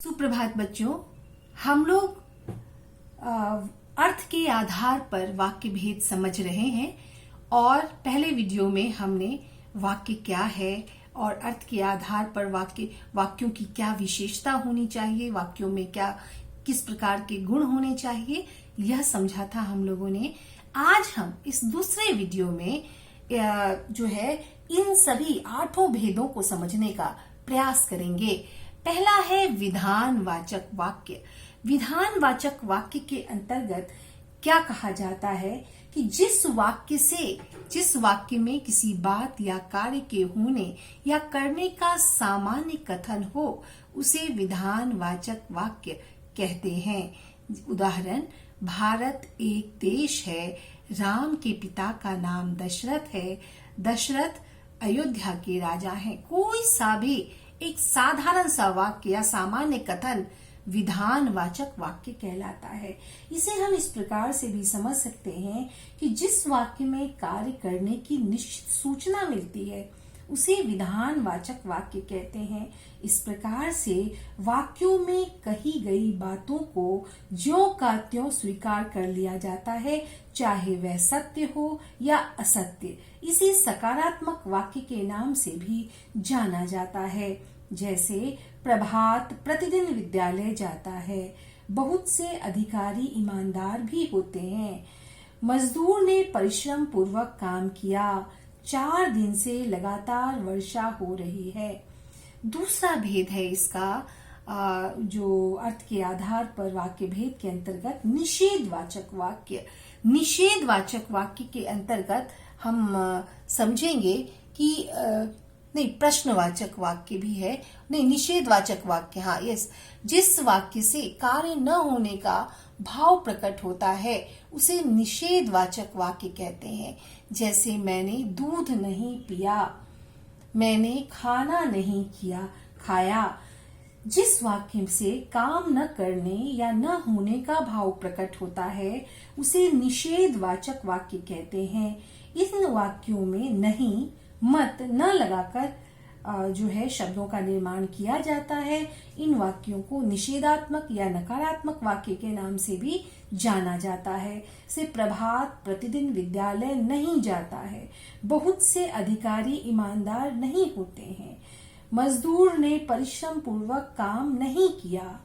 सुप्रभात बच्चों। हम लोग अर्थ के आधार पर वाक्य भेद समझ रहे हैं और पहले वीडियो में हमने वाक्य क्या है और अर्थ के आधार पर वाक्यों की क्या विशेषता होनी चाहिए, वाक्यों में किस प्रकार के गुण होने चाहिए, यह समझा था हम लोगों ने। आज हम इस दूसरे वीडियो में जो है इन सभी 8 भेदों को समझने का प्रयास करेंगे। पहला है विधानवाचक वाक्य। विधानवाचक वाक्य के अंतर्गत क्या कहा जाता है कि जिस वाक्य में किसी बात या कार्य के होने या करने का सामान्य कथन हो उसे विधानवाचक वाक्य कहते हैं। उदाहरण, भारत एक देश है, राम के पिता का नाम दशरथ है, दशरथ अयोध्या के राजा हैं। कोई सा भी एक साधारण सा वाक्य या सामान्य कथन विधानवाचक वाक्य कहलाता है। इसे हम इस प्रकार से भी समझ सकते हैं कि जिस वाक्य में कार्य करने की निश्चित सूचना मिलती है उसे विधानवाचक वाक्य कहते हैं। इस प्रकार से वाक्यों में कही गई बातों को ज्यों का त्यों स्वीकार कर लिया जाता है, चाहे वह सत्य हो या असत्य। इसे सकारात्मक वाक्य के नाम से भी जाना जाता है। जैसे प्रभात प्रतिदिन विद्यालय जाता है, बहुत से अधिकारी ईमानदार भी होते हैं, मजदूर ने परिश्रम पूर्वक काम किया, 4 दिन से लगातार वर्षा हो रही है। दूसरा भेद है इसका जो अर्थ के आधार पर वाक्य भेद के अंतर्गत निषेधवाचक वाक्य। निषेधवाचक वाक्य के अंतर्गत हम समझेंगे कि नहीं, प्रश्नवाचक वाक्य भी है, नहीं निषेधवाचक वाक्य, हाँ यस, जिस वाक्य से कार्य न होने का भाव प्रकट होता है उसे निषेधवाचक वाक्य कहते हैं। जैसे मैंने दूध नहीं पिया, मैंने खाना नहीं खाया। जिस वाक्य से काम न करने या न होने का भाव प्रकट होता है उसे निषेधवाचक वाक्य कहते हैं। इन वाक्यों में नहीं, मत, न लगाकर जो है शब्दों का निर्माण किया जाता है। इन वाक्यों को निषेधात्मक या नकारात्मक वाक्य के नाम से भी जाना जाता है। से प्रभात प्रतिदिन विद्यालय नहीं जाता है, बहुत से अधिकारी ईमानदार नहीं होते हैं, मजदूर ने परिश्रम पूर्वक काम नहीं किया,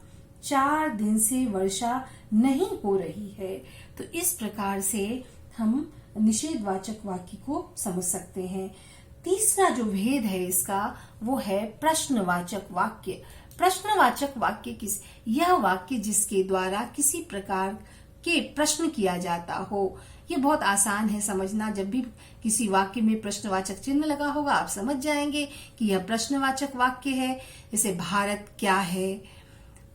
4 दिन से वर्षा नहीं हो रही है। तो इस प्रकार से हम निषेधवाचक वाक्य को समझ सकते हैं। तीसरा जो भेद है इसका वो है प्रश्नवाचक वाक्य। प्रश्नवाचक वाक्य यह वाक्य जिसके द्वारा किसी प्रकार के प्रश्न किया जाता हो। ये बहुत आसान है समझना। जब भी किसी वाक्य में प्रश्नवाचक चिन्ह लगा होगा आप समझ जाएंगे कि यह प्रश्नवाचक वाक्य है। जैसे भारत क्या है,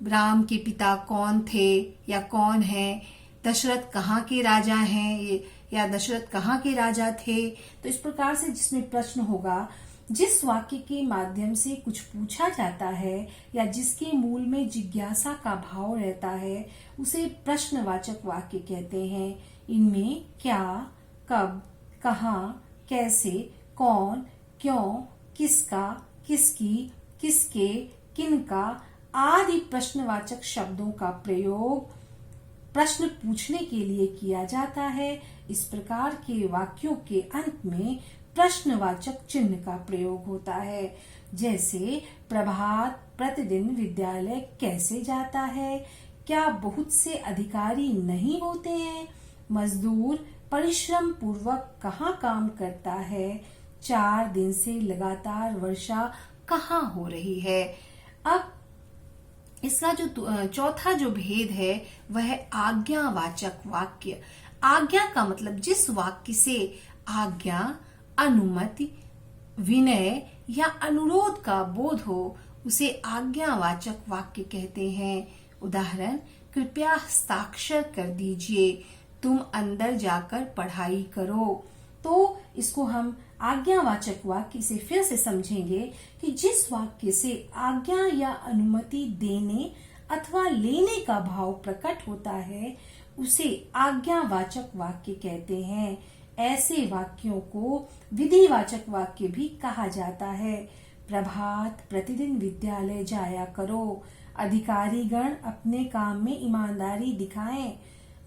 राम के पिता कौन थे या कौन है, दशरथ कहाँ के राजा हैं या दशरथ कहाँ के राजा थे। तो इस प्रकार से जिसमें प्रश्न होगा, जिस वाक्य के माध्यम से कुछ पूछा जाता है या जिसके मूल में जिज्ञासा का भाव रहता है उसे प्रश्नवाचक वाक्य कहते हैं। इनमें क्या, कब, कहाँ, कैसे, कौन, क्यों, किसका, किसकी, किसके, किनका आदि प्रश्नवाचक शब्दों का प्रयोग प्रश्न पूछने के लिए किया जाता है। इस प्रकार के वाक्यों के अंत में प्रश्नवाचक चिन्ह का प्रयोग होता है। जैसे प्रभात प्रतिदिन विद्यालय कैसे जाता है, क्या बहुत से अधिकारी नहीं होते हैं, मजदूर परिश्रम पूर्वक कहाँ काम करता है, 4 दिन से लगातार वर्षा कहाँ हो रही है। अब इसका जो चौथा जो भेद है वह है आज्ञावाचक वाक्य। आज्ञा का मतलब जिस वाक्य से आज्ञा, अनुमति, विनय या अनुरोध का बोध हो उसे आज्ञावाचक वाक्य कहते हैं। उदाहरण, कृपया हस्ताक्षर कर दीजिए, तुम अंदर जाकर पढ़ाई करो। तो इसको हम आज्ञावाचक वाक्य से फिर से समझेंगे कि जिस वाक्य से आज्ञा या अनुमति देने अथवा लेने का भाव प्रकट होता है उसे आज्ञावाचक वाक्य कहते हैं। ऐसे वाक्यों को विधिवाचक वाक्य भी कहा जाता है। प्रभात प्रतिदिन विद्यालय जाया करो, अधिकारीगण अपने काम में ईमानदारी दिखाएं।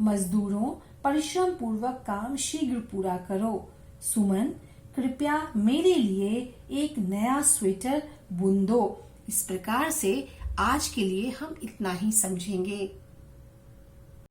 मजदूरों, परिश्रम पूर्वक काम शीघ्र पूरा करो। सुमन, कृपया मेरे लिए एक नया स्वेटर बुन दो। इस प्रकार से आज के लिए हम इतना ही समझेंगे।